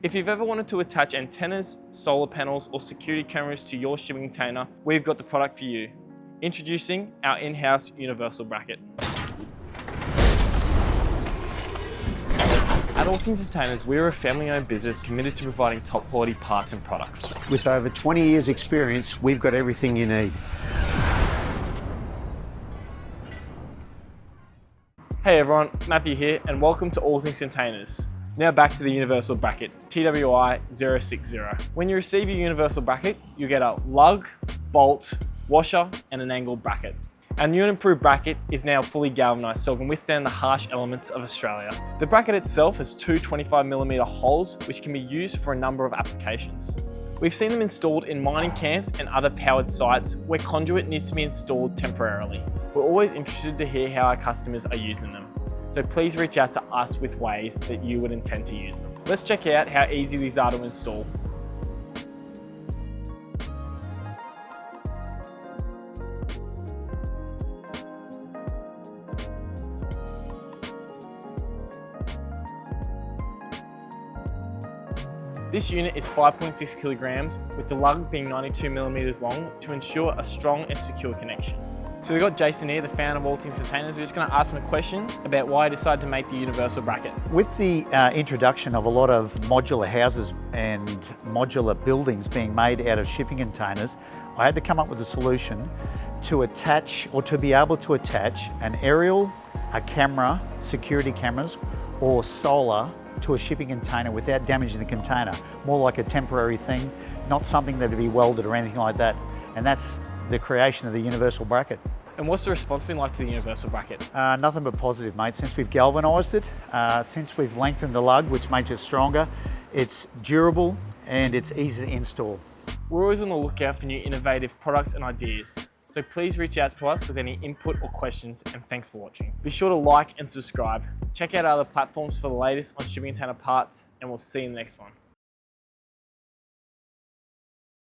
If you've ever wanted to attach antennas, solar panels, or security cameras to your shipping container, we've got the product for you. Introducing our in-house universal bracket. At All Things Containers, we're a family-owned business committed to providing top quality parts and products. With over 20 years experience, we've got everything you need. Hey everyone, Matthew here, and welcome to All Things Containers. Now back to the universal bracket, TWI 060. When you receive your universal bracket, you get a lug, bolt, washer, and an angled bracket. Our new and improved bracket is now fully galvanised, so it can withstand the harsh elements of Australia. The bracket itself has two 25mm holes, which can be used for a number of applications. We've seen them installed in mining camps and other powered sites where conduit needs to be installed temporarily. We're always interested to hear how our customers are using them, so please reach out to us with ways that you would intend to use them. Let's check out how easy these are to install. This unit is 5.6 kilograms, with the lug being 92mm long to ensure a strong and secure connection. So we've got Jason here, the founder of All Things Containers. We're just going to ask him a question about why he decided to make the universal bracket. With the introduction of a lot of modular houses and modular buildings being made out of shipping containers, I had to come up with a solution to attach, or to be able to attach, an aerial, a camera, security cameras, or solar to a shipping container without damaging the container. More like a temporary thing, not something that would be welded or anything like that. And that's the creation of the universal bracket. And what's the response been like to the universal bracket? Nothing but positive, mate. Since we've galvanised it, since we've lengthened the lug, which makes it stronger, it's durable and it's easy to install. We're always on the lookout for new innovative products and ideas. So please reach out to us with any input or questions, and thanks for watching. Be sure to like and subscribe. Check out our other platforms for the latest on shipping container parts, and we'll see you in the next one.